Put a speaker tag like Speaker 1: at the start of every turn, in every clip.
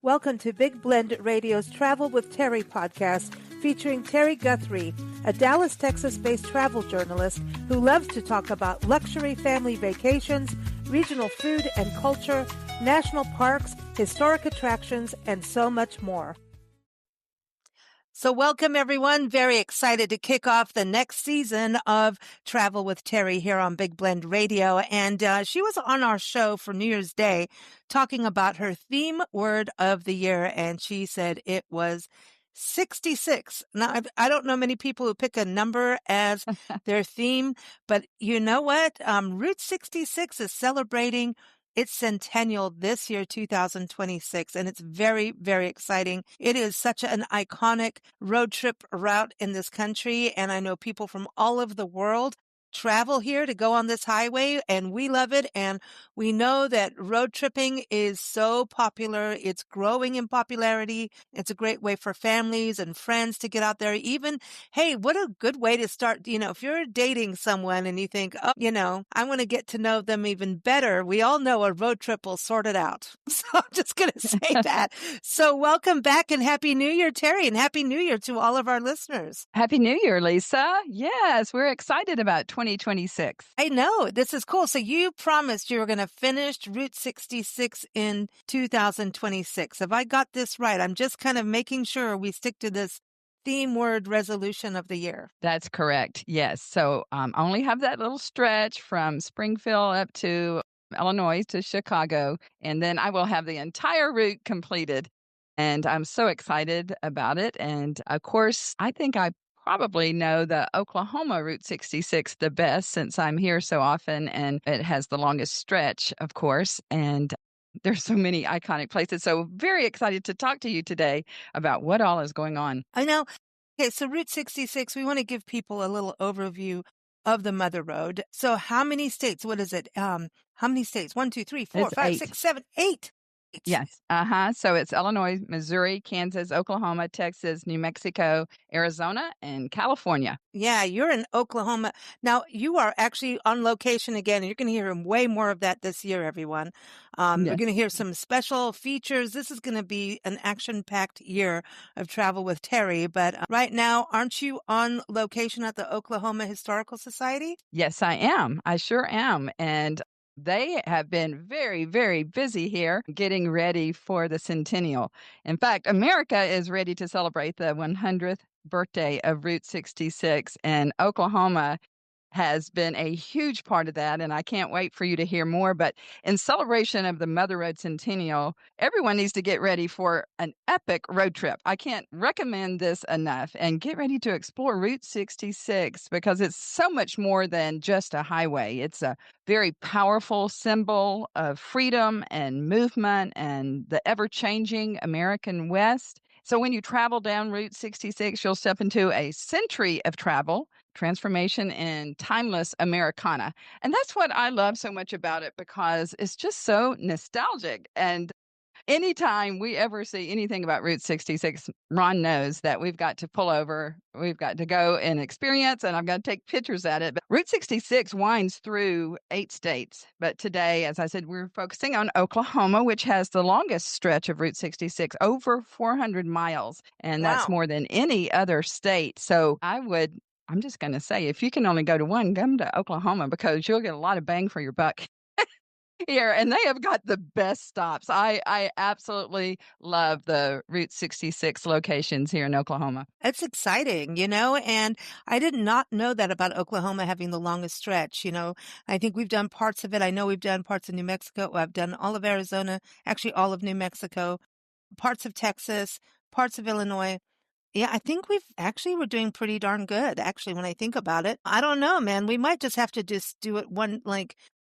Speaker 1: Welcome to Big Blend Radio's Travel with Terri podcast, featuring Terri Guthrie, a Dallas, Texas-based travel journalist who loves to talk about luxury family vacations, regional food and culture, national parks, historic attractions, and so much more. So welcome, everyone. Very excited to kick off the next season of Travel with Terri here on Big Blend Radio. And she was on our show for New Year's Day talking about her theme word of the year. And she said it was 66. Now, I don't know many people who pick a number as their theme, but you know what? Route 66 is celebrating its centennial this year, 2026, and it's very, very exciting. It is such an iconic road trip route in this country, and I know people from all over the world travel here to go on this highway, and we love it. And we know that road tripping is so popular. It's growing in popularity. It's a great way for families and friends to get out there. Even, hey, what a good way to start. You know, if you're dating someone and you think, oh, you know, I want to get to know them even better, we all know a road trip will sort it out. So I'm just going to say that. So welcome back and Happy New Year, Terri, and Happy New Year to all of our listeners.
Speaker 2: Happy New Year, Lisa. Yes, we're excited about 2026.
Speaker 1: I know. This is cool. So you promised you were going to finish Route 66 in 2026. Have I got this right? I'm just kind of making sure we stick to this theme word resolution of the year.
Speaker 2: That's correct. Yes. So I only have that little stretch from Springfield up to Illinois to Chicago, and then I will have the entire route completed. And I'm so excited about it. And of course, I think I probably know the Oklahoma Route 66 the best since I'm here so often, and it has the longest stretch, of course, and there's so many iconic places. So very excited to talk to you today about what all is going on.
Speaker 1: I know. Okay, so Route 66, we want to give people a little overview of the Mother Road. So how many states? What is it? How many states? 1, 2, 3, 4,
Speaker 2: It's
Speaker 1: 5,
Speaker 2: 8.
Speaker 1: 6, 7, 8.
Speaker 2: Yes. So it's Illinois, Missouri, Kansas, Oklahoma, Texas, New Mexico, Arizona, and California.
Speaker 1: Yeah, you're in Oklahoma. Now, you are actually on location again, and you're going to hear way more of that this year, everyone. We're
Speaker 2: Yes.
Speaker 1: going to hear some special features. This is going to be an action-packed year of Travel with Terri. But right now, aren't you on location at the Oklahoma Historical Society?
Speaker 2: Yes, I am. I sure am. And they have been very, very busy here getting ready for the centennial. In fact, America is ready to celebrate the 100th birthday of Route 66, and Oklahoma has been a huge part of that, and I can't wait for you to hear more. But in celebration of the Mother Road Centennial, everyone needs to get ready for an epic road trip. I can't recommend this enough. And get ready to explore Route 66 because it's so much more than just a highway. It's a very powerful symbol of freedom and movement and the ever-changing American West. So when you travel down Route 66, you'll step into a century of travel, transformation, and timeless Americana. And that's what I love so much about it because it's just so nostalgic. And anytime we ever see anything about Route 66, Ron knows that we've got to pull over, we've got to go and experience, and I've got to take pictures at it. But Route 66 winds through 8 states. But today, as I said, we're focusing on Oklahoma, which has the longest stretch of Route 66, over 400 miles. And that's more than any other state. So I'm just going to say, if you can only go to one, come to Oklahoma because you'll get a lot of bang for your buck here. And they have got the best stops. I absolutely love the Route 66 locations here in Oklahoma.
Speaker 1: It's exciting, you know, and I did not know that about Oklahoma having the longest stretch. You know, I think we've done parts of it. I know we've done parts of New Mexico. I've done all of Arizona, actually all of New Mexico, parts of Texas, parts of Illinois. Yeah, I think we're doing pretty darn good, actually, when I think about it. I don't know, man. We might just have to just do it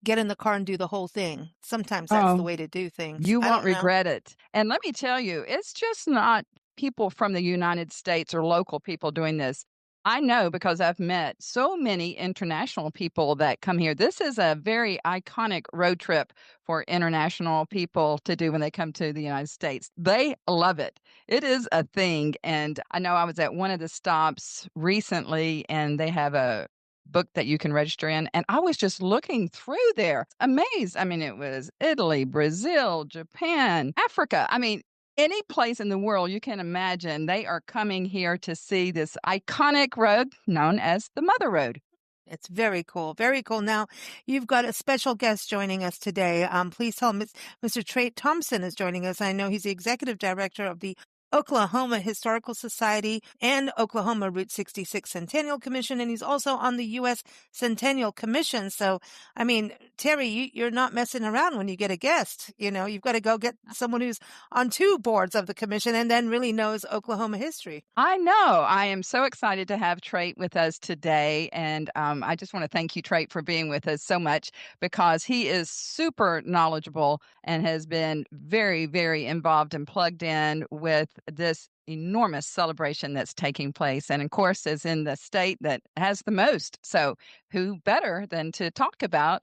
Speaker 1: get in the car and do the whole thing. Sometimes that's the way to do things.
Speaker 2: You won't regret it. And let me tell you, it's just not people from the United States or local people doing this. I know because I've met so many international people that come here. This is a very iconic road trip for international people to do when they come to the United States. They love it. It is a thing. And I know I was at one of the stops recently, and they have a book that you can register in. And I was just looking through there, amazed. I mean, it was Italy, Brazil, Japan, Africa. I mean, any place in the world you can imagine, they are coming here to see this iconic road known as the Mother Road.
Speaker 1: It's very cool. Very cool. Now, you've got a special guest joining us today. Please tell Mr. Trait Thompson is joining us. I know he's the executive director of the Oklahoma Historical Society and Oklahoma Route 66 Centennial Commission, and he's also on the U.S. Centennial Commission. So, I mean, Terri, you're not messing around when you get a guest. You know, you've got to go get someone who's on two boards of the commission and then really knows Oklahoma history.
Speaker 2: I know. I am so excited to have Trait with us today. And I just want to thank you, Trait, for being with us so much because he is super knowledgeable and has been very, very involved and plugged in with this enormous celebration that's taking place. And of course, is in the state that has the most. So who better than to talk about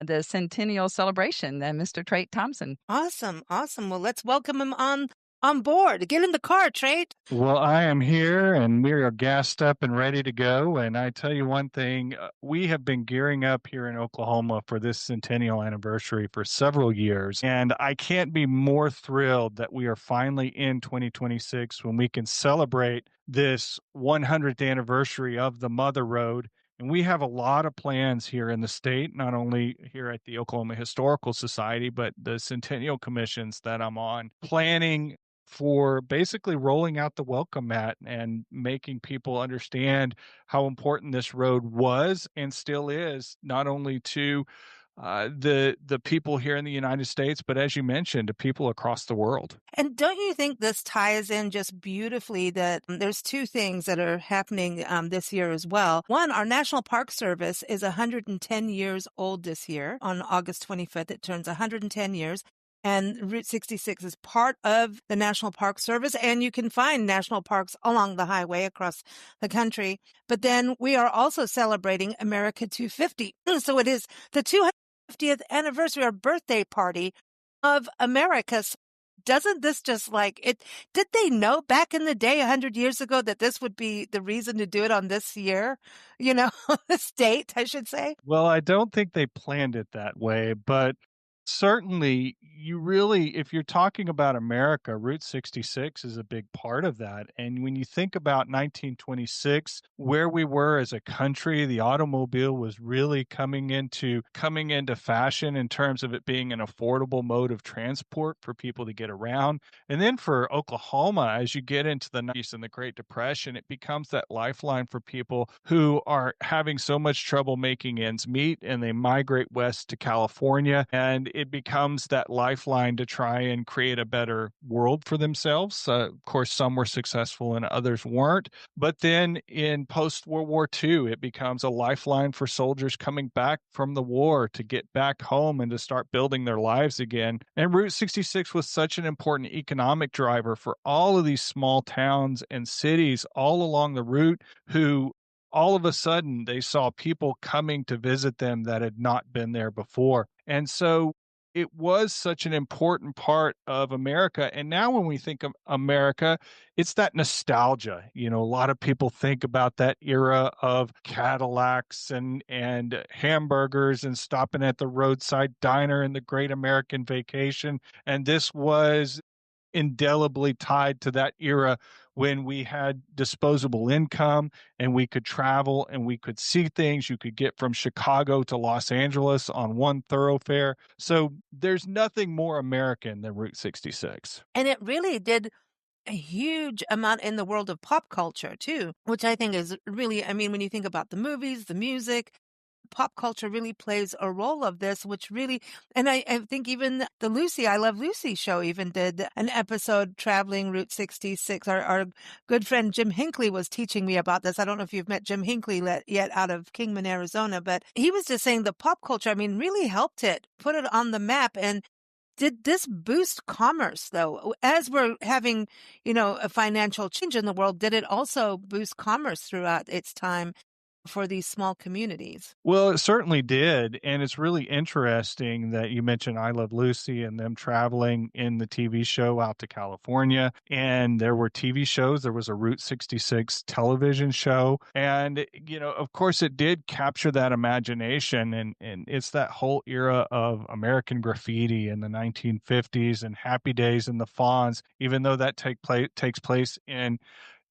Speaker 2: the centennial celebration than Mr. Trait Thompson?
Speaker 1: Awesome. Awesome. Well, let's welcome him on board. Get in the car, Trait.
Speaker 3: Well, I am here and we are gassed up and ready to go. And I tell you one thing, we have been gearing up here in Oklahoma for this centennial anniversary for several years. And I can't be more thrilled that we are finally in 2026 when we can celebrate this 100th anniversary of the Mother Road. And we have a lot of plans here in the state, not only here at the Oklahoma Historical Society, but the Centennial Commissions that I'm on, planning for basically rolling out the welcome mat and making people understand how important this road was and still is, not only to the people here in the United States, but as you mentioned, to people across the world.
Speaker 1: And don't you think this ties in just beautifully that there's two things that are happening this year as well? One, our National Park Service is 110 years old this year. On August 25th, it turns 110 years. And Route 66 is part of the National Park Service, and you can find national parks along the highway across the country. But then we are also celebrating America 250. So it is the 250th anniversary or birthday party of America. So doesn't this just like it? Did they know back in the day, 100 years ago, that this would be the reason to do it on this year? You know, this date, I should say.
Speaker 3: Well, I don't think they planned it that way, but certainly, you really, if you're talking about America, Route 66 is a big part of that. And when you think about 1926, where we were as a country, the automobile was really coming into fashion in terms of it being an affordable mode of transport for people to get around. And then for Oklahoma, as you get into the 90s and the Great Depression, it becomes that lifeline for people who are having so much trouble making ends meet and they migrate west to California. And it becomes that lifeline to try and create a better world for themselves. Of course, some were successful and others weren't. But then in post-World War II, it becomes a lifeline for soldiers coming back from the war to get back home and to start building their lives again. And Route 66 was such an important economic driver for all of these small towns and cities all along the route who all of a sudden they saw people coming to visit them that had not been there before. And so it was such an important part of America. And now when we think of America, it's that nostalgia. You know, a lot of people think about that era of Cadillacs and hamburgers and stopping at the roadside diner and the Great American Vacation. And this was indelibly tied to that era when we had disposable income and we could travel and we could see things. You could get from Chicago to Los Angeles on one thoroughfare. So there's nothing more American than Route 66.
Speaker 1: And it really did a huge amount in the world of pop culture too, which I think is really, I mean, when you think about the movies, the music, pop culture really plays a role of this, which really, and I think even the Lucy, I Love Lucy show even did an episode traveling Route 66. Our good friend Jim Hinckley was teaching me about this. I don't know if you've met Jim Hinckley yet out of Kingman, Arizona, but he was just saying the pop culture, I mean, really helped it, put it on the map. And did this boost commerce, though? As we're having, you know, a financial change in the world, did it also boost commerce throughout its time? for these small communities.
Speaker 3: Well, it certainly did, and it's really interesting that you mentioned I Love Lucy and them traveling in the TV show out to California, and there were TV shows. There was a Route 66 television show, and, of course, it did capture that imagination, and it's that whole era of American graffiti in the 1950s and Happy Days and the Fonz, even though that takes place in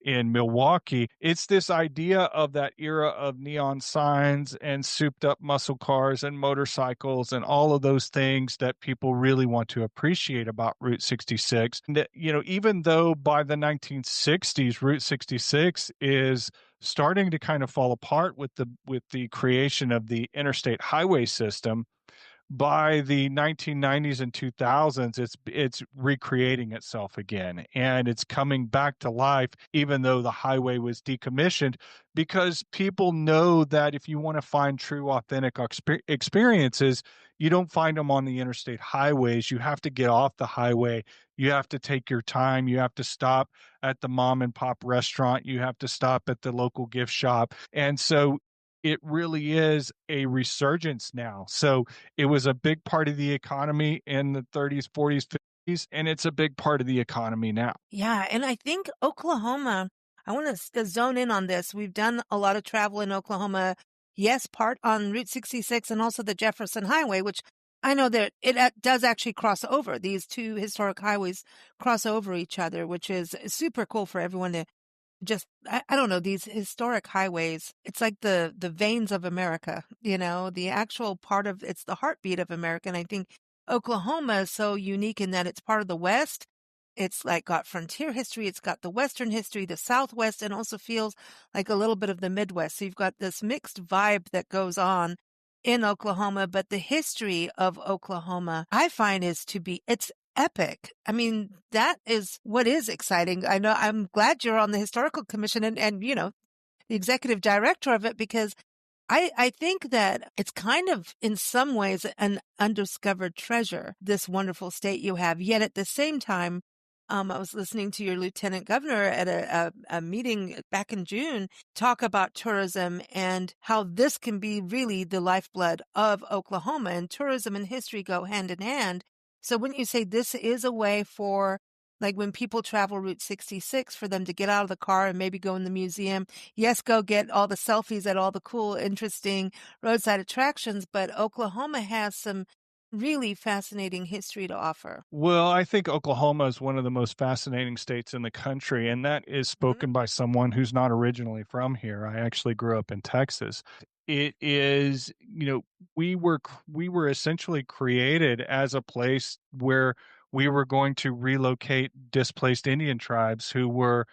Speaker 3: Milwaukee. It's this idea of that era of neon signs and souped up muscle cars and motorcycles and all of those things that people really want to appreciate about Route 66. And, even though by the 1960s, Route 66 is starting to kind of fall apart with the creation of the interstate highway system, by the 1990s and 2000s, it's recreating itself again, and it's coming back to life, even though the highway was decommissioned, because people know that if you want to find true, authentic experiences, you don't find them on the interstate highways. You have to get off the highway. You have to take your time. You have to stop at the mom and pop restaurant. You have to stop at the local gift shop. And so it really is a resurgence now. So it was a big part of the economy in the 30s, 40s, 50s, and it's a big part of the economy now.
Speaker 1: Yeah, and I think Oklahoma, I want to zone in on this. We've done a lot of travel in Oklahoma. Yes, part on Route 66 and also the Jefferson Highway, which I know that it does actually cross over. These two historic highways cross over each other, which is super cool for everyone to just, I don't know, these historic highways. It's like the veins of America, the actual part of, it's the heartbeat of America. And I think Oklahoma is so unique in that it's part of the West. It's like got frontier history. It's got the Western history, the Southwest, and also feels like a little bit of the Midwest. So you've got this mixed vibe that goes on in Oklahoma, but the history of Oklahoma, I find it's epic. I mean, that is what is exciting. I know I'm glad you're on the Historical Commission and the executive director of it, because I think that it's kind of in some ways an undiscovered treasure, this wonderful state you have. Yet at the same time, I was listening to your lieutenant governor at a meeting back in June talk about tourism and how this can be really the lifeblood of Oklahoma, and tourism and history go hand in hand. So wouldn't you say this is a way for, like, when people travel Route 66, for them to get out of the car and maybe go in the museum? Yes, go get all the selfies at all the cool, interesting roadside attractions, but Oklahoma has some really fascinating history to offer.
Speaker 3: Well, I think Oklahoma is one of the most fascinating states in the country, and that is
Speaker 1: Mhm.
Speaker 3: spoken by someone who's not originally from here. I actually grew up in Texas. It is, we were essentially created as a place where we were going to relocate displaced Indian tribes who were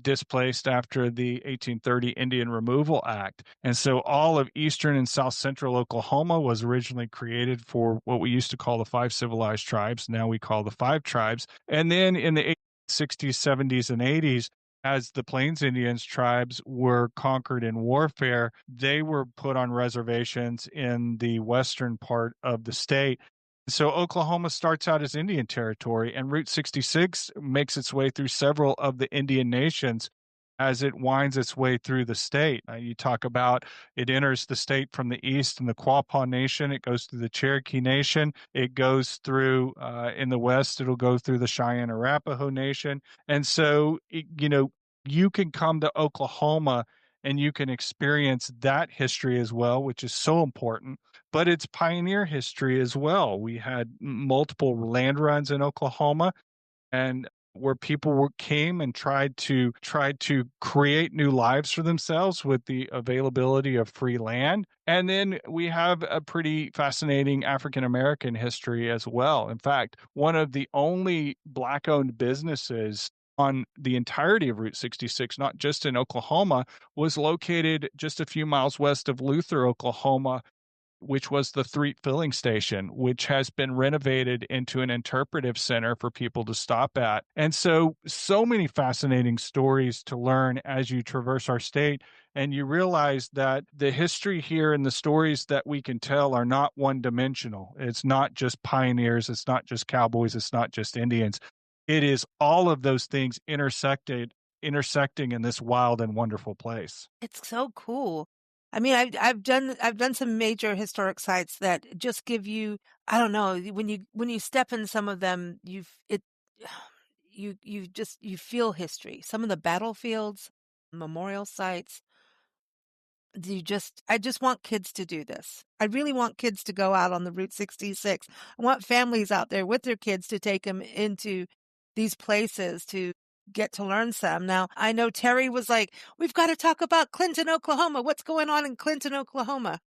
Speaker 3: displaced after the 1830 Indian Removal Act. And so all of eastern and south central Oklahoma was originally created for what we used to call the five civilized tribes. Now we call the five tribes. And then in the 60s, 70s, and 80s, as the Plains Indians tribes were conquered in warfare, they were put on reservations in the western part of the state. So Oklahoma starts out as Indian territory, and Route 66 makes its way through several of the Indian nations as it winds its way through the state. You talk about it enters the state from the east in the Quapaw Nation. It goes through the Cherokee Nation. It goes through, in the west, it'll go through the Cheyenne Arapaho Nation. And so, you can come to Oklahoma and you can experience that history as well, which is so important, but it's pioneer history as well. We had multiple land runs in Oklahoma, and where people came and tried to create new lives for themselves with the availability of free land. And then we have a pretty fascinating African American history as well. In fact, one of the only Black owned businesses on the entirety of Route 66, not just in Oklahoma, was located just a few miles west of Luther, Oklahoma, which was the Threet Filling Station, which has been renovated into an interpretive center for people to stop at. And so many fascinating stories to learn as you traverse our state. And you realize that the history here and the stories that we can tell are not one dimensional. It's not just pioneers. It's not just cowboys. It's not just Indians. It is all of those things intersecting in this wild and wonderful place.
Speaker 1: It's so cool. I mean, I've done some major historic sites that just give you, I don't know, when you step in some of them, you feel history. Some of the battlefields, memorial sites, I just want kids to do this. I really want kids to go out on the Route 66. I want families out there with their kids to take them into these places to get to learn some. Now, I know Terry was like, we've got to talk about Clinton, Oklahoma. What's going on in Clinton, Oklahoma?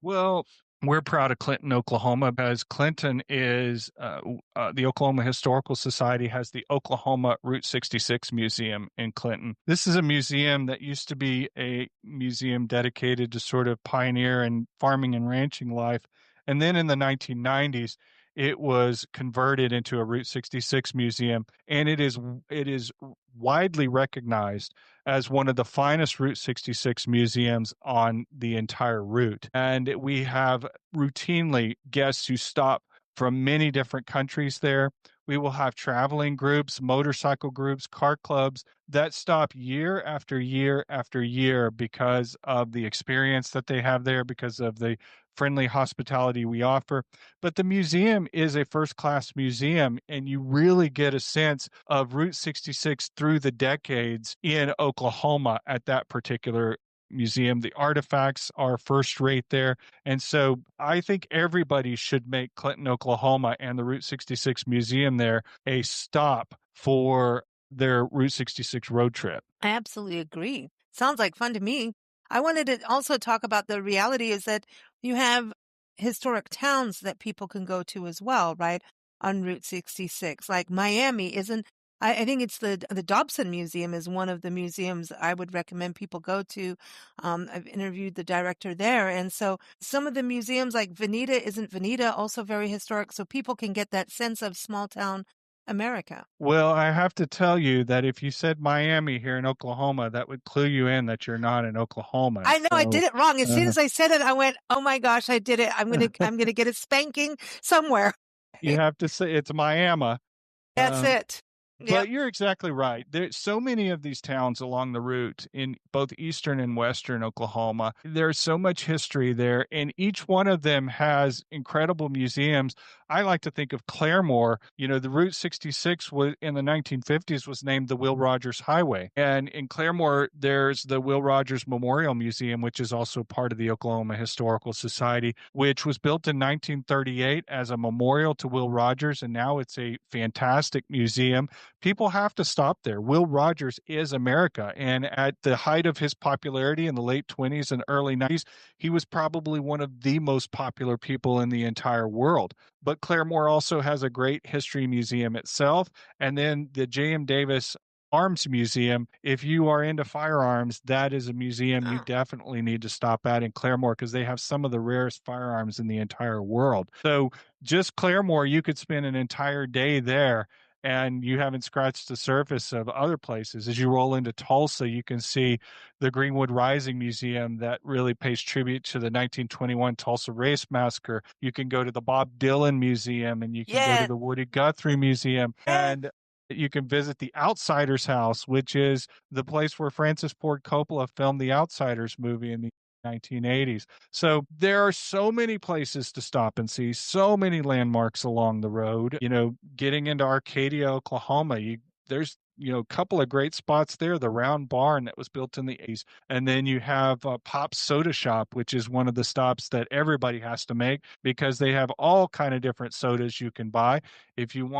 Speaker 3: Well, we're proud of Clinton, Oklahoma, because Clinton is the Oklahoma Historical Society has the Oklahoma Route 66 Museum in Clinton. This is a museum that used to be a museum dedicated to sort of pioneer and farming and ranching life. And then in the 1990s, it was converted into a Route 66 museum, and it is widely recognized as one of the finest Route 66 museums on the entire route. And we have routinely guests who stop from many different countries there. We will have traveling groups, motorcycle groups, car clubs that stop year after year after year because of the experience that they have there, because of the friendly hospitality we offer. But the museum is a first-class museum, and you really get a sense of Route 66 through the decades in Oklahoma at that particular museum. The artifacts are first rate there. And so I think everybody should make Clinton, Oklahoma and the Route 66 Museum there a stop for their Route 66 road trip.
Speaker 1: I absolutely agree. Sounds like fun to me. I wanted to also talk about the reality is that you have historic towns that people can go to as well, right? On Route 66, like Miami isn't, I think it's the Dobson Museum is one of the museums I would recommend people go to. I've interviewed the director there. And so some of the museums like isn't Veneta also very historic? So people can get that sense of small town America.
Speaker 3: Well, I have to tell you that if you said Miami here in Oklahoma, that would clue you in that you're not in Oklahoma.
Speaker 1: I know I did it wrong. As soon
Speaker 3: uh,
Speaker 1: as I said it, I went, "Oh my gosh, I did it! I'm gonna get a spanking somewhere."
Speaker 3: you have to say it's Miami.
Speaker 1: That's
Speaker 3: Um,
Speaker 1: it. Yep.
Speaker 3: But you're exactly right. There's so many of these towns along the route in both eastern and western Oklahoma. There's so much history there, and each one of them has incredible museums. I like to think of Claremore. You know, the Route 66 was in the 1950s was named the Will Rogers Highway. And in Claremore, there's the Will Rogers Memorial Museum, which is also part of the Oklahoma Historical Society, which was built in 1938 as a memorial to Will Rogers, and now it's a fantastic museum. People have to stop there. Will Rogers is America. And at the height of his popularity in the late 20s and early 90s, he was probably one of the most popular people in the entire world. But Claremore also has a great history museum itself. And then the J.M. Davis Arms Museum. If you are into firearms, that is a museum you definitely need to stop at in Claremore because they have some of the rarest firearms in the entire world. So just Claremore, you could spend an entire day there and you haven't scratched the surface of other places. As you roll into Tulsa, you can see the Greenwood Rising Museum that really pays tribute to the 1921 Tulsa Race Massacre. You can go to the Bob Dylan Museum, and you can go to the Woody Guthrie Museum, and you can visit the Outsiders House, which is the place where Francis Ford Coppola filmed the Outsiders movie in the 1980s. So there are so many places to stop and see, so many landmarks along the road. You know, getting into Arcadia, Oklahoma, there's a couple of great spots there. The Round Barn that was built in the 80s. And then you have Pop's Soda Shop, which is one of the stops that everybody has to make because they have all kind of different sodas you can buy. If you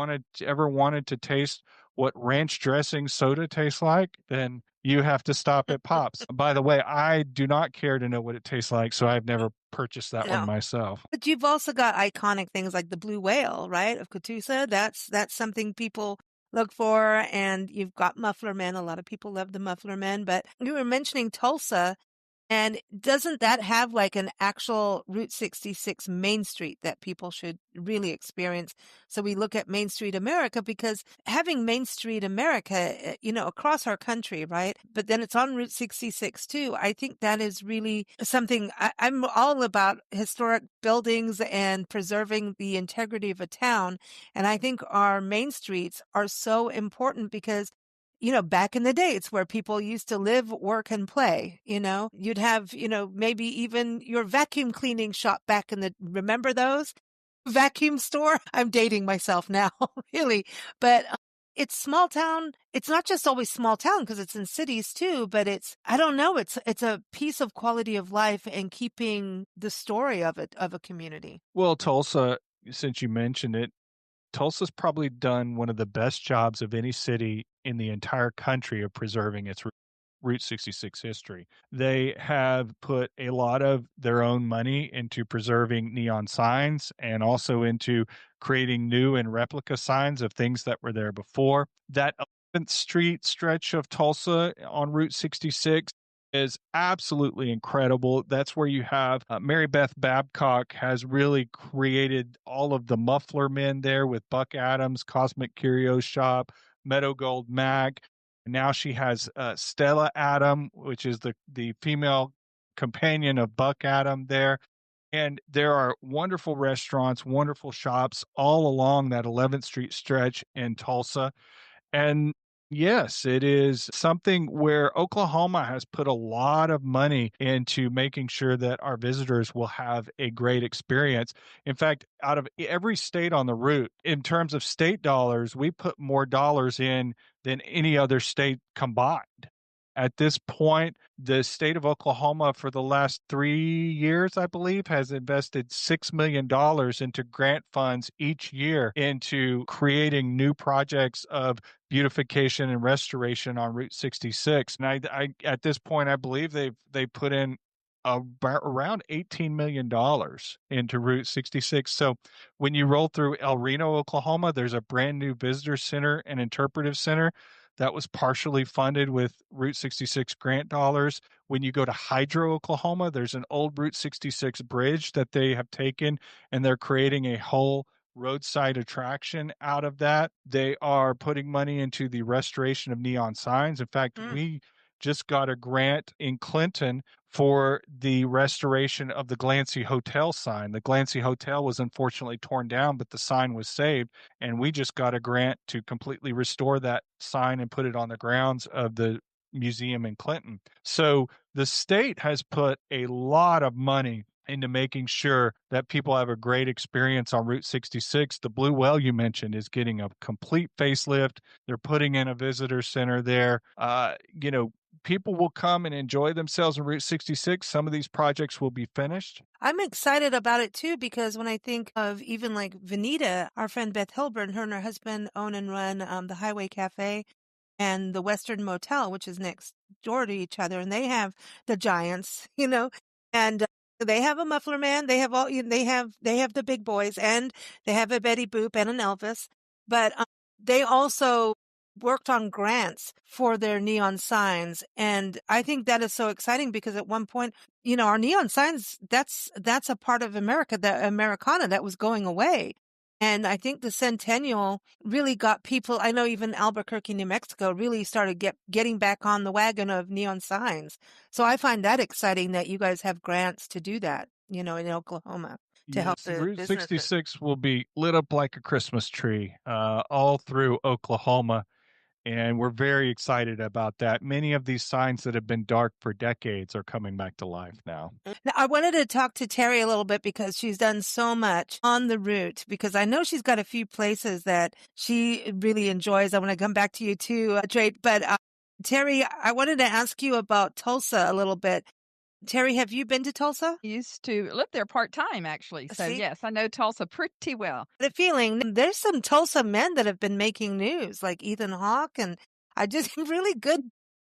Speaker 3: ever wanted to taste what ranch dressing soda tastes like, then you have to stop at Pop's. By the way, I do not care to know what it tastes like, so I've never purchased that one myself.
Speaker 1: But you've also got iconic things like the Blue Whale, right, of Catoosa. That's something people look for. And you've got Muffler Men. A lot of people love the Muffler Men. But you were mentioning Tulsa. And doesn't that have like an actual Route 66 Main Street that people should really experience? So we look at Main Street America because having Main Street America, across our country, right? But then it's on Route 66 too. I think that is really something I'm all about historic buildings and preserving the integrity of a town. And I think our main streets are so important because back in the day, it's where people used to live, work, and play. You'd have, maybe even your vacuum cleaning shop back remember those? Vacuum store? I'm dating myself now, really. But it's small town. It's not just always small town because it's in cities too, but I don't know, it's a piece of quality of life and keeping the story of a community.
Speaker 3: Well, Tulsa, since you mentioned it, Tulsa's probably done one of the best jobs of any city in the entire country of preserving its Route 66 history. They have put a lot of their own money into preserving neon signs and also into creating new and replica signs of things that were there before. That 11th Street stretch of Tulsa on Route 66 is absolutely incredible. That's where you have Mary Beth Babcock has really created all of the muffler men there with Buck Adams, Cosmic Curio Shop, Meadow Gold Mag. Now she has Stella Adam, which is the female companion of Buck Adam there. And there are wonderful restaurants, wonderful shops all along that 11th Street stretch in Tulsa. And yes, it is something where Oklahoma has put a lot of money into making sure that our visitors will have a great experience. In fact, out of every state on the route, in terms of state dollars, we put more dollars in than any other state combined. At this point, the state of Oklahoma for the last 3 years, I believe, has invested $6 million into grant funds each year into creating new projects of beautification and restoration on Route 66. And I at this point, I believe they put in around $18 million into Route 66. So when you roll through El Reno, Oklahoma, there's a brand new visitor center and interpretive center that was partially funded with Route 66 grant dollars. When you go to Hydro, Oklahoma, there's an old Route 66 bridge that they have taken, and they're creating a whole roadside attraction out of that. They are putting money into the restoration of neon signs. In fact, we just got a grant in Clinton for the restoration of the Glancy Hotel sign. The Glancy Hotel was unfortunately torn down, but the sign was saved. And we just got a grant to completely restore that sign and put it on the grounds of the museum in Clinton. So the state has put a lot of money into making sure that people have a great experience on Route 66. The Blue Well you mentioned is getting a complete facelift. They're putting in a visitor center there. People will come and enjoy themselves on Route 66. Some of these projects will be finished.
Speaker 1: I'm excited about it too, because when I think of even like Veneta, our friend Beth Hilburn, her and her husband own and run the Highway Cafe and the Western Motel, which is next door to each other, and they have the Giants, and they have a Muffler Man. They have they have the big boys, and they have a Betty Boop and an Elvis, but they also worked on grants for their neon signs. And I think that is so exciting because at one point, our neon signs, that's a part of America, the Americana that was going away. And I think the Centennial really got people, I know even Albuquerque, New Mexico really started getting back on the wagon of neon signs. So I find that exciting that you guys have grants to do that, in Oklahoma. To help the
Speaker 3: Route
Speaker 1: businesses.
Speaker 3: 66 will be lit up like a Christmas tree all through Oklahoma. And we're very excited about that. Many of these signs that have been dark for decades are coming back to life now.
Speaker 1: Now, I wanted to talk to Terri a little bit because she's done so much on the route, because I know she's got a few places that she really enjoys. I want to come back to you too, Trait. But Terri, I wanted to ask you about Tulsa a little bit. Terri, have you been to Tulsa?
Speaker 2: I used to live there part-time, actually. So,
Speaker 1: See?
Speaker 2: yes, I know Tulsa pretty well.
Speaker 1: The feeling there's some Tulsa men that have been making news, like Ethan Hawke, and I just really good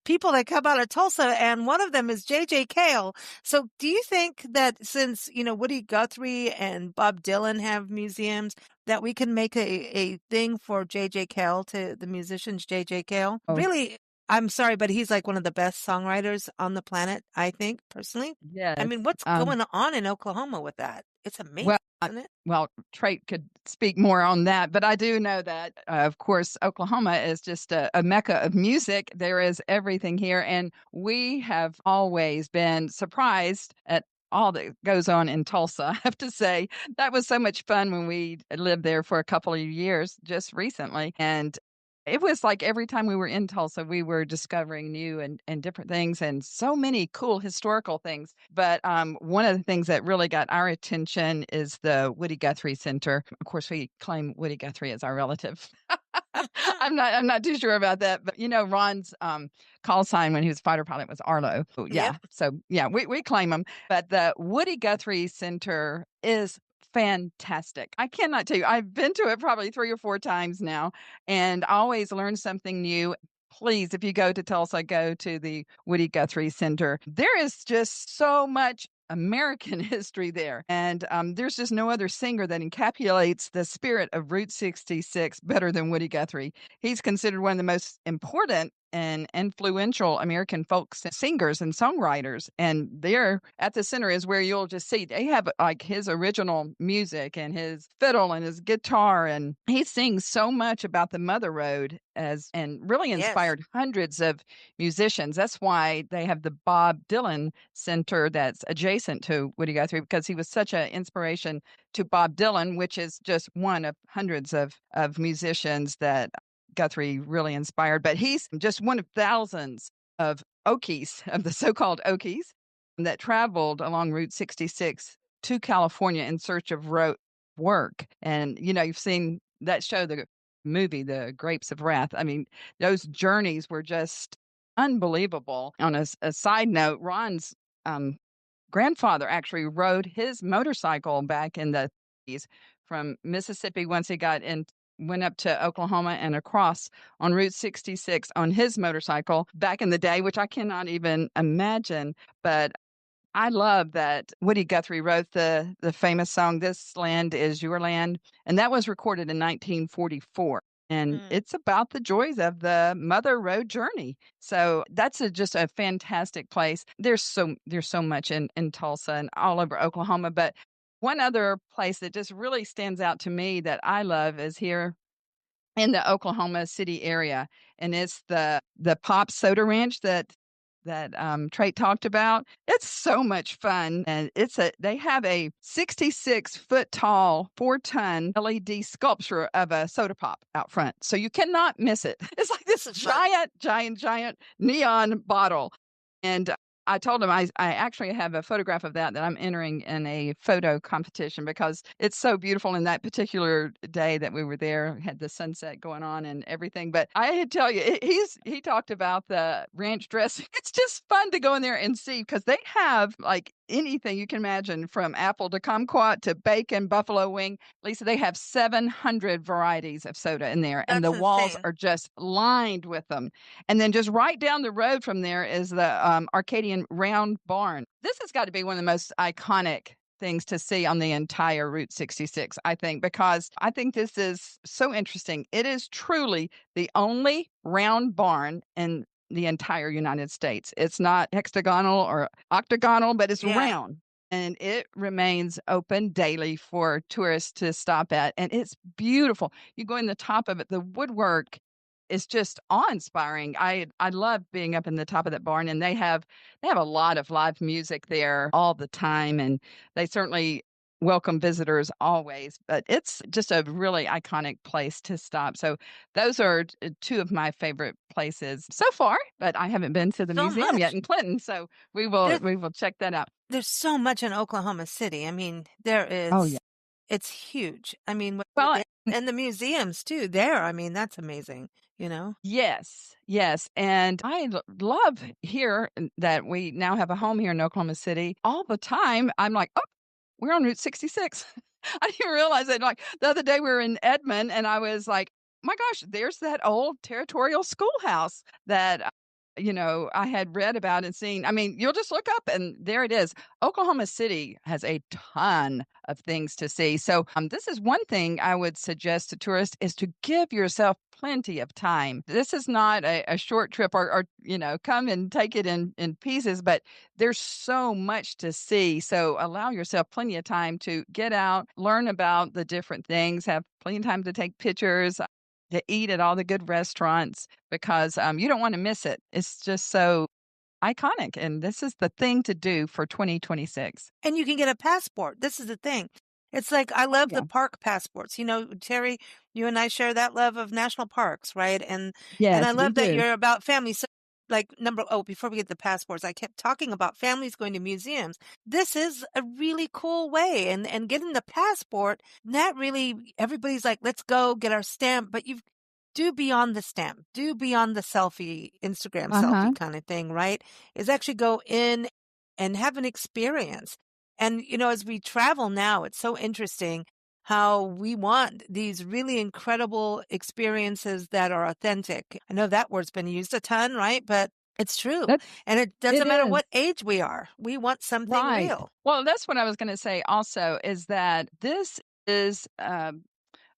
Speaker 1: people that come out of Tulsa, and one of them is J.J. Cale. So do you think that since, Woody Guthrie and Bob Dylan have museums, that we can make a thing for J.J. Cale, to the musicians J.J. Cale?
Speaker 2: Oh.
Speaker 1: Really, I'm sorry, but he's like one of the best songwriters on the planet, I think, personally.
Speaker 2: Yes.
Speaker 1: I mean, what's going on in Oklahoma with that? It's amazing, isn't it?
Speaker 2: Well, Trait could speak more on that, but I do know that, of course, Oklahoma is just a mecca of music. There is everything here, and we have always been surprised at all that goes on in Tulsa. I have to say, that was so much fun when we lived there for a couple of years just recently, and it was like every time we were in Tulsa, we were discovering new and different things and so many cool historical things. But one of the things that really got our attention is the Woody Guthrie Center. Of course, we claim Woody Guthrie as our relative. I'm not too sure about that, but Ron's call sign when he was a fighter pilot was Arlo. Yeah.
Speaker 1: Yep.
Speaker 2: So yeah, we claim him. But the Woody Guthrie Center is fantastic. I cannot tell you. I've been to it probably 3 or 4 times now and always learn something new. Please, if you go to Tulsa, go to the Woody Guthrie Center. There is just so much American history there. And there's just no other singer that encapsulates the spirit of Route 66 better than Woody Guthrie. He's considered one of the most important and influential American folk singers and songwriters. And there at the center is where you'll just see they have like his original music and his fiddle and his guitar. And he sings so much about the Mother Road and really
Speaker 1: Yes.
Speaker 2: inspired hundreds of musicians. That's why they have the Bob Dylan Center that's adjacent to Woody Guthrie, because he was such an inspiration to Bob Dylan, which is just one of hundreds of musicians that Guthrie really inspired. But he's just one of thousands of Okies, of the so-called Okies, that traveled along Route 66 to California in search of work. And, you've seen that show, the movie, The Grapes of Wrath. I mean, those journeys were just unbelievable. On a side note, Ron's grandfather actually rode his motorcycle back in the 30s from Mississippi once he went up to Oklahoma and across on Route 66 on his motorcycle back in the day, which I cannot even imagine. But I love that Woody Guthrie wrote the famous song, This Land Is Your Land, and that was recorded in 1944. And it's about the joys of the Mother Road journey. So that's just a fantastic place. There's so much in Tulsa and all over Oklahoma. But one other place that just really stands out to me that I love is here in the Oklahoma City area. And it's the Pop Soda Ranch that Trait talked about. It's so much fun. And they have a 66-foot tall, 4-ton LED sculpture of a soda pop out front. So you cannot miss it. It's like this giant neon bottle. And I told him I actually have a photograph of that I'm entering in a photo competition because it's so beautiful. In that particular day that we were there, had the sunset going on and everything. But I had to tell you, he talked about the ranch dressing. It's just fun to go in there and see because they have like anything you can imagine, from apple to kumquat to bacon, buffalo wing. Lisa, they have 700 varieties of soda in there, and the walls are just lined with them. And then just right down the road from there is the Arcadian Round Barn. This has got to be one of the most iconic things to see on the entire Route 66, I think, because I think this is so interesting. It is truly the only round barn in the entire United States. It's not hexagonal or octagonal, but it's round. And it remains open daily for tourists to stop at. And it's beautiful. You go in the top of it, the woodwork is just awe-inspiring. I love being up in the top of that barn, and they have a lot of live music there all the time, and they certainly welcome visitors always. But it's just a really iconic place to stop. So those are 2 of my favorite places so far. But I haven't been to the museum yet in Clinton, so we will check that out.
Speaker 1: There's so much in Oklahoma City. I mean, there is. Oh yeah, it's huge. I mean, and the museums too. There, I mean, that's amazing. Yes.
Speaker 2: And I love here that we now have a home here in Oklahoma City. All the time, I'm like, oh, we're on Route 66. I didn't realize it. Like the other day we were in Edmond and I was like, my gosh, there's that old territorial schoolhouse that, I had read about and seen. I mean, you'll just look up and there it is. Oklahoma City has a ton of things to see. So this is one thing I would suggest to tourists is to give yourself plenty of time. This is not a short trip or come and take it in pieces, but there's so much to see. So allow yourself plenty of time to get out, learn about the different things, have plenty of time to take pictures, to eat at all the good restaurants, because you don't want to miss it. It's just so iconic. And this is the thing to do for 2026.
Speaker 1: And you can get a passport. This is the thing. It's like I love
Speaker 2: Yeah.
Speaker 1: the park passports. Terry, you and I share that love of national parks, right? And I
Speaker 2: Yes, we
Speaker 1: love that
Speaker 2: do.
Speaker 1: you're about family. So like before we get the passports, I kept talking about families going to museums. This is a really cool way. And getting the passport, that really everybody's like, let's go get our stamp, but you do beyond the stamp, do beyond the selfie, Instagram
Speaker 2: Uh-huh.
Speaker 1: selfie kind of thing, right? Is actually go in and have an experience. And, as we travel now, it's so interesting how we want these really incredible experiences that are authentic. I know that word's been used a ton, right? But it's true.
Speaker 2: That
Speaker 1: And it
Speaker 2: it
Speaker 1: doesn't matter
Speaker 2: is.
Speaker 1: what age we are. We want something
Speaker 2: Right.
Speaker 1: real.
Speaker 2: Well, that's what I was going to say also is that this is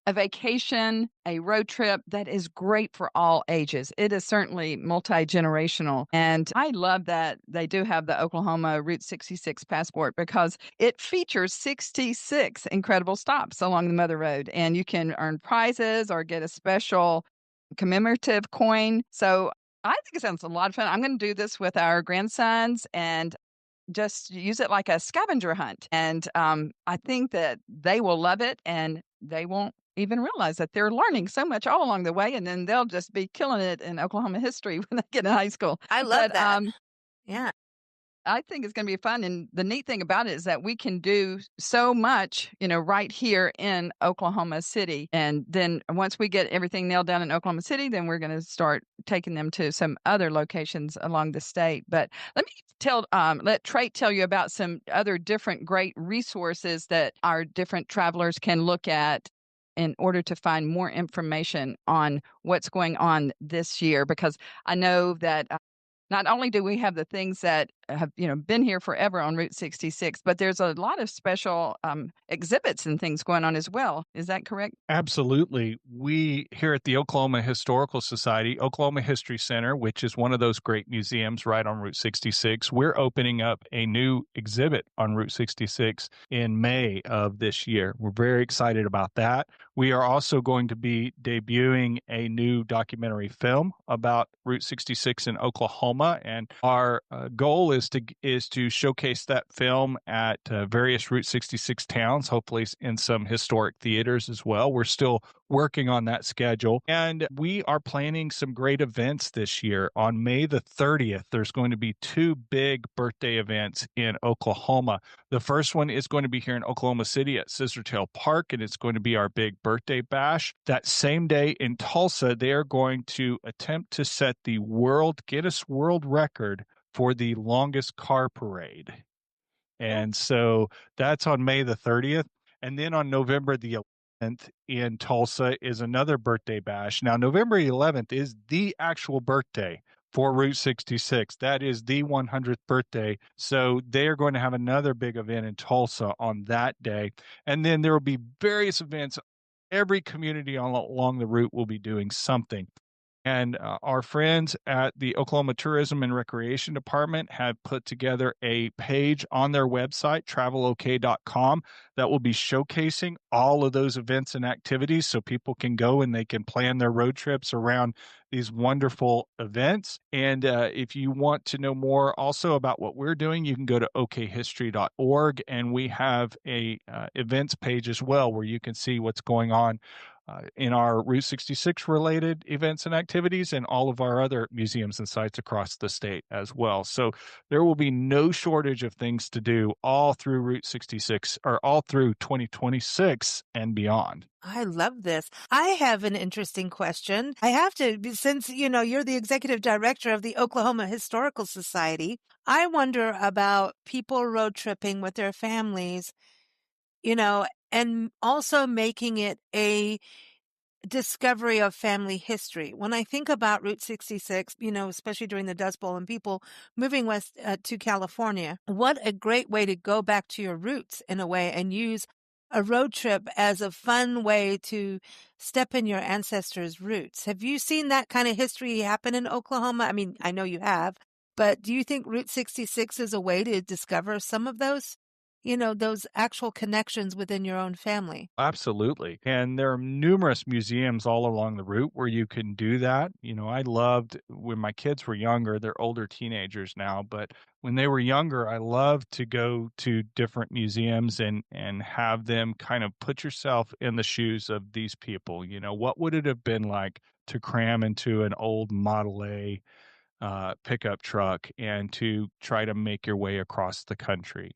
Speaker 2: a vacation, a road trip that is great for all ages. It is certainly multi-generational. And I love that they do have the Oklahoma Route 66 passport because it features 66 incredible stops along the Mother Road. And you can earn prizes or get a special commemorative coin. So I think it sounds a lot of fun. I'm going to do this with our grandsons and just use it like a scavenger hunt. And I think that they will love it and they won't even realize that they're learning so much all along the way. And then they'll just be killing it in Oklahoma history when they get in high school.
Speaker 1: I love
Speaker 2: But
Speaker 1: that. Yeah.
Speaker 2: I think it's going to be fun. And the neat thing about it is that we can do so much, right here in Oklahoma City. And then once we get everything nailed down in Oklahoma City, then we're going to start taking them to some other locations along the state. But let me let Trait tell you about some other different great resources that our different travelers can look at in order to find more information on what's going on this year, because I know that not only do we have the things that have, been here forever on Route 66, but there's a lot of special exhibits and things going on as well. Is that correct?
Speaker 3: Absolutely. We here at the Oklahoma Historical Society, Oklahoma History Center, which is one of those great museums right on Route 66, we're opening up a new exhibit on Route 66 in May of this year. We're very excited about that. We are also going to be debuting a new documentary film about Route 66 in Oklahoma, and our goal is to showcase that film at various Route 66 towns, hopefully in some historic theaters as well. We're still working on that schedule, and we are planning some great events this year. On May the 30th, there's going to be two big birthday events in Oklahoma. The first one is going to be here in Oklahoma City at Scissortail Park, and it's going to be our big birthday bash. That same day in Tulsa, they are going to attempt to set the Guinness World Record for the longest car parade. And so that's on May the 30th. And then on November the 11th in Tulsa is another birthday bash. Now, November 11th is the actual birthday for Route 66. That is the 100th birthday. So they are going to have another big event in Tulsa on that day. And then there will be various events. Every community along the route will be doing something. And our friends at the Oklahoma Tourism and Recreation Department have put together a page on their website, travelok.com, that will be showcasing all of those events and activities so people can go and they can plan their road trips around these wonderful events. And if you want to know more also about what we're doing, you can go to okhistory.org, and we have a events page as well where you can see what's going on in our Route 66 related events and activities and all of our other museums and sites across the state as well. So there will be no shortage of things to do all through Route 66 or all through 2026 and beyond.
Speaker 1: I love this. I have an interesting question. I have to, since, you're the executive director of the Oklahoma Historical Society, I wonder about people road tripping with their families, and also making it a discovery of family history. When I think about Route 66, especially during the Dust Bowl and people moving west to California, what a great way to go back to your roots in a way and use a road trip as a fun way to step in your ancestors' roots. Have you seen that kind of history happen in Oklahoma? I mean, I know you have, but do you think Route 66 is a way to discover some of those? those actual connections within your own family.
Speaker 3: Absolutely. And there are numerous museums all along the route where you can do that. I loved when my kids were younger, they're older teenagers now, but when they were younger, I loved to go to different museums and have them kind of put yourself in the shoes of these people. What would it have been like to cram into an old Model A pickup truck and to try to make your way across the country.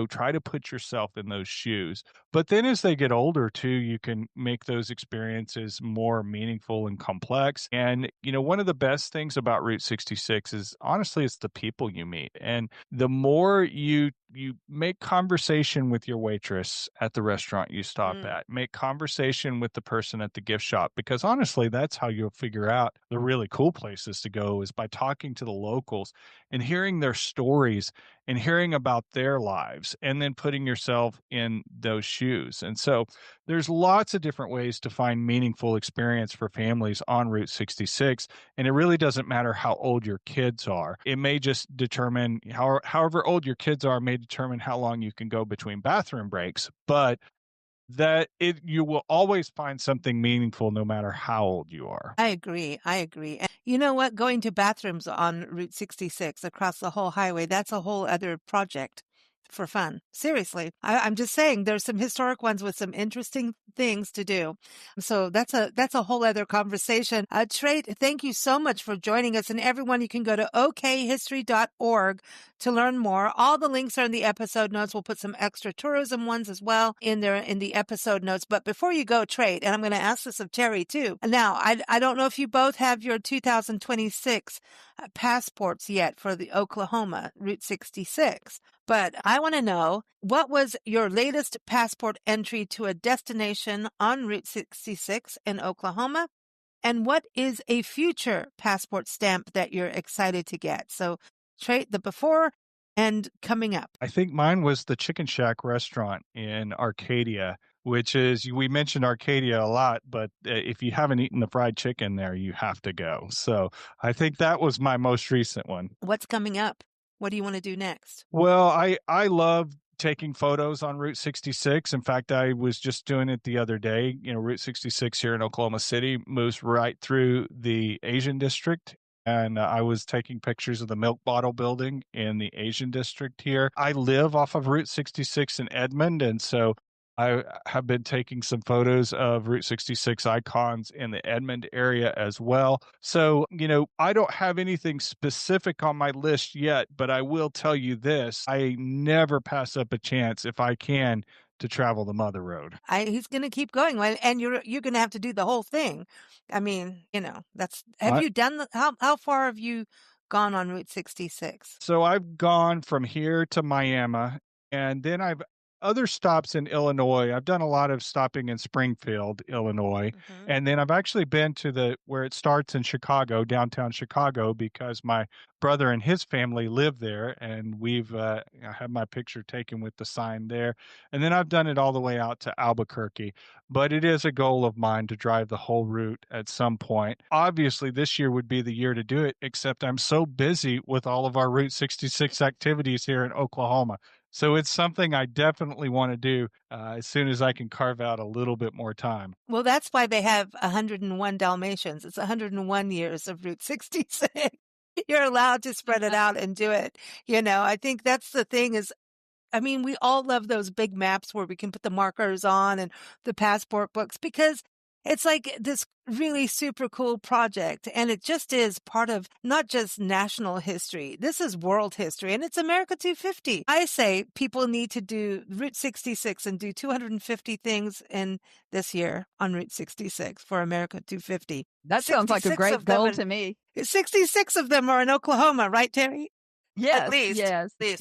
Speaker 3: Try to put yourself in those shoes. But then as they get older too, you can make those experiences more meaningful and complex. And, one of the best things about Route 66 is honestly, it's the people you meet. And the more you make conversation with your waitress at the restaurant you stop at, make conversation with the person at the gift shop, because honestly, that's how you'll figure out the really cool places to go is by talking to the locals and hearing their stories and hearing about their lives and then putting yourself in those shoes. And so there's lots of different ways to find meaningful experience for families on Route 66. And it really doesn't matter how old your kids are. It may just determine, however old your kids are, may determine how long you can go between bathroom breaks. But you will always find something meaningful no matter how old you are.
Speaker 1: I agree. And you know what? Going to bathrooms on Route 66 across the whole highway, that's a whole other project for fun. Seriously. I'm just saying there's some historic ones with some interesting things to do. So that's a whole other conversation. Trait, thank you so much for joining us. And everyone, you can go to okhistory.org to learn more. All the links are in the episode notes. We'll put some extra tourism ones as well in there in the episode notes. But before you go, Trait, and I'm going to ask this of Terri too. Now, I don't know if you both have your 2026 passports yet for the Oklahoma Route 66. But I want to know, what was your latest passport entry to a destination on Route 66 in Oklahoma? And what is a future passport stamp that you're excited to get? So, Trait, the before and coming up.
Speaker 3: I think mine was the Chicken Shack restaurant in Arcadia, which is, we mentioned Arcadia a lot, but if you haven't eaten the fried chicken there, you have to go. So I think that was my most recent one.
Speaker 1: What's coming up? What do you want to do next?
Speaker 3: Well, I love taking photos on Route 66. In fact, I was just doing it the other day. Route 66 here in Oklahoma City moves right through the Asian district. And I was taking pictures of the milk bottle building in the Asian district here. I live off of Route 66 in Edmond. And so I have been taking some photos of Route 66 icons in the Edmond area as well. So, I don't have anything specific on my list yet, but I will tell you this. I never pass up a chance, if I can, to travel the Mother Road.
Speaker 1: He's going to keep going, and you're going to have to do the whole thing. I mean, have you done how far have you gone on Route 66?
Speaker 3: So I've gone from here to Miami, and then I've other stops in Illinois. I've done a lot of stopping in Springfield, Illinois. And then I've actually been to where it starts in Chicago, downtown Chicago, because my brother and his family live there. And I had my picture taken with the sign there. And then I've done it all the way out to Albuquerque. But it is a goal of mine to drive the whole route at some point. Obviously, this year would be the year to do it, except I'm so busy with all of our Route 66 activities here in Oklahoma. So it's something I definitely want to do as soon as I can carve out a little bit more time.
Speaker 1: Well, that's why they have 101 Dalmatians. It's 101 years of Route 66. You're allowed to spread it out and do it. I think that's the thing is, we all love those big maps where we can put the markers on and the passport books, because it's like this really super cool project. And it just is part of not just national history. This is world history, and it's America 250. I say people need to do Route 66 and do 250 things in this year on Route 66 for America 250.
Speaker 2: That sounds like a great goal to me.
Speaker 1: 66 of them are in Oklahoma, right, Terri?
Speaker 2: Yes.
Speaker 1: At least.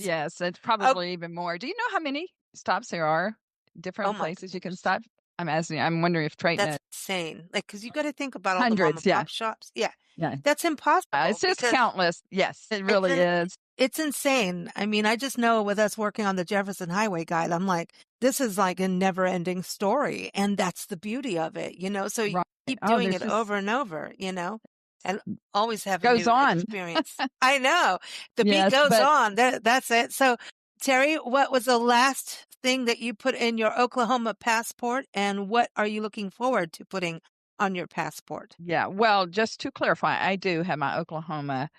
Speaker 2: Yes. It's probably even more. Do you know how many stops there are? Different places you can stop? I'm wondering if Trait knows.
Speaker 1: That's insane. Because you got to think about all
Speaker 2: hundreds,
Speaker 1: the mom and pop shops. Yeah. That's impossible.
Speaker 2: It's just countless. Yes, it really is.
Speaker 1: It's insane. I just know with us working on the Jefferson Highway Guide, I'm like, this is like a never-ending story, and that's the beauty of it, So you keep doing it over and over, and always have a new experience. I know. The beat goes on. That's it. So Terri, what was the last thing that you put in your Oklahoma passport, and what are you looking forward to putting on your passport?
Speaker 2: Yeah, well, just to clarify, I do have my Oklahoma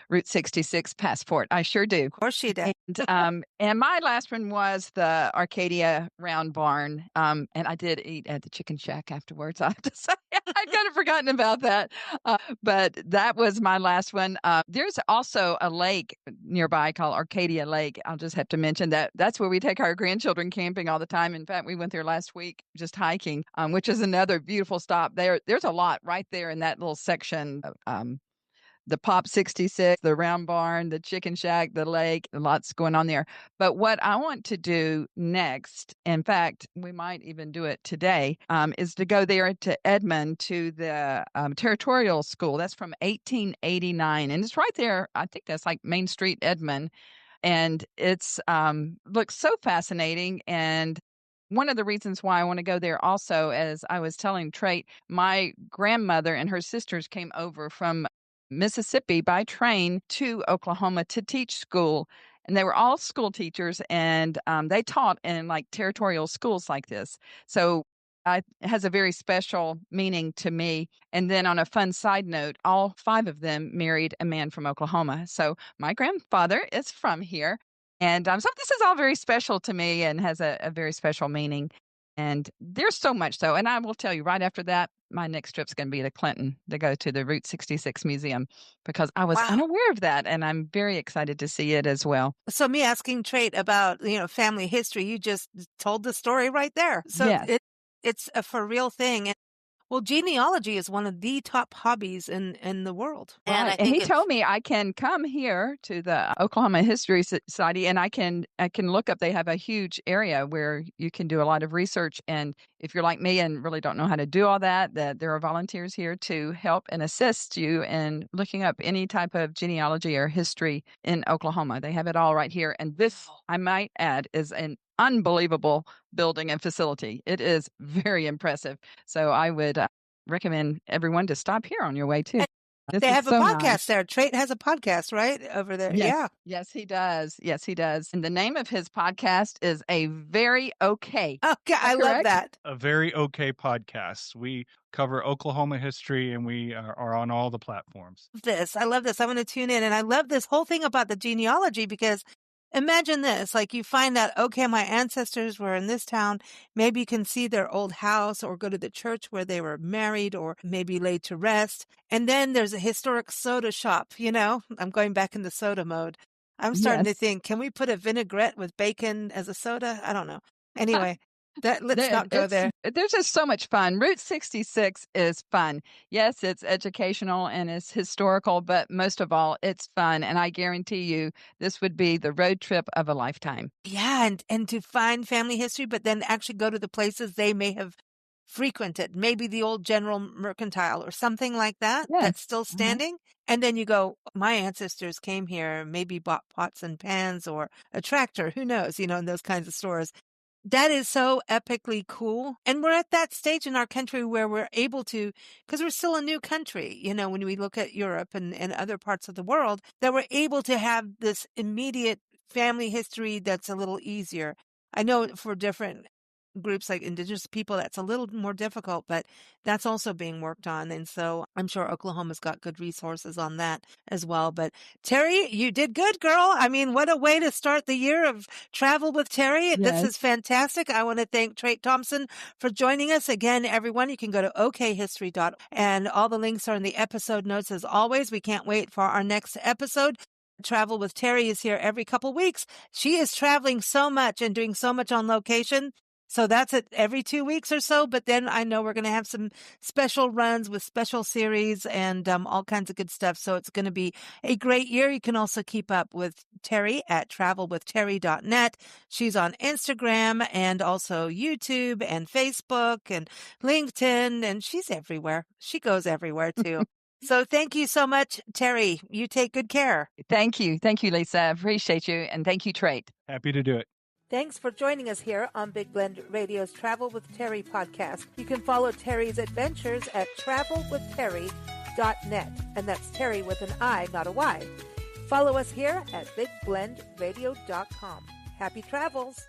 Speaker 2: Route 66 passport. I sure do.
Speaker 1: Of course she did.
Speaker 2: And my last one was the Arcadia Round Barn. And I did eat at the Chicken Shack afterwards. I have to say, I'd kind of forgotten about that. But that was my last one. There's also a lake nearby called Arcadia Lake. I'll just have to mention that that's where we take our grandchildren camping all the time. In fact, we went there last week just hiking, which is another beautiful stop. There's a lot right there in that little section of the Pop 66, the Round Barn, the Chicken Shack, the lake, lots going on there. But what I want to do next, in fact, we might even do it today, is to go there to Edmond to the Territorial School. That's from 1889. And it's right there. I think that's like Main Street, Edmond. And it's looks so fascinating. And one of the reasons why I want to go there also, as I was telling Trait, my grandmother and her sisters came over from Mississippi by train to Oklahoma to teach school. And they were all school teachers, and they taught in like territorial schools like this. So it has a very special meaning to me. And then on a fun side note, all 5 of them married a man from Oklahoma. So my grandfather is from here. And so this is all very special to me and has a very special meaning. And there's so much so. And I will tell you right after that, my next trip's going to be to Clinton to go to the Route 66 Museum because I was unaware of that. And I'm very excited to see it as well.
Speaker 1: So me asking Trait about, family history, you just told the story right there. So
Speaker 2: Yes.
Speaker 1: it's a for real thing. Well, genealogy is one of the top hobbies in the world.
Speaker 2: Right. And he told me I can come here to the Oklahoma History Society and I can look up. They have a huge area where you can do a lot of research. And if you're like me and really don't know how to do all that there are volunteers here to help and assist you in looking up any type of genealogy or history in Oklahoma. They have it all right here. And this, I might add, is an unbelievable building and facility. It is very impressive. So I would recommend everyone to stop here on your way too.
Speaker 1: They have a podcast there. Trait has a podcast right over there.
Speaker 2: Yes.
Speaker 1: Yeah.
Speaker 2: Yes, he does. Yes, he does. And the name of his podcast is A Very Okay.
Speaker 1: Okay, I love that.
Speaker 3: A Very Okay podcast. We cover Oklahoma history and we are on all the platforms.
Speaker 1: I love this. I'm going to tune in. And I love this whole thing about the genealogy because imagine this, like you find out, okay, my ancestors were in this town. Maybe you can see their old house or go to the church where they were married or maybe laid to rest. And then there's a historic soda shop, I'm going back in the soda mode. I'm starting to think, can we put a vinaigrette with bacon as a soda? I don't know. Anyway. Let's not go there.
Speaker 2: There's just so much fun. Route 66 is fun. Yes, it's educational and it's historical, but most of all, it's fun. And I guarantee you, this would be the road trip of a lifetime.
Speaker 1: Yeah, and to find family history, but then actually go to the places they may have frequented, maybe the old General Mercantile or something like that, that's still standing. And then you go, my ancestors came here, maybe bought pots and pans or a tractor, who knows, in those kinds of stores. That is so epically cool. And we're at that stage in our country where we're able to, because we're still a new country, when we look at Europe and other parts of the world, that we're able to have this immediate family history that's a little easier. I know for different groups like Indigenous people, that's a little more difficult, but that's also being worked on. And so I'm sure Oklahoma's got good resources on that as well. But Terri, you did good, girl. I mean, what a way to start the year of Travel with Terri. Yes. This is fantastic. I want to thank Trait Thompson for joining us. Again, everyone, you can go to okhistory.org and all the links are in the episode notes as always. We can't wait for our next episode. Travel with Terri is here every couple weeks. She is traveling so much and doing so much on location. So that's it every 2 weeks or so. But then I know we're going to have some special runs with special series and all kinds of good stuff. So it's going to be a great year. You can also keep up with Terri at travelwithterri.net. She's on Instagram and also YouTube and Facebook and LinkedIn. And she's everywhere. She goes everywhere too. So thank you so much, Terri. You take good care.
Speaker 2: Thank you. Thank you, Lisa. I appreciate you. And thank you, Trait.
Speaker 3: Happy to do it.
Speaker 1: Thanks for joining us here on Big Blend Radio's Travel with Terri podcast. You can follow Terri's adventures at travelwithterri.net. And that's Terri with an I, not a Y. Follow us here at bigblendradio.com. Happy travels!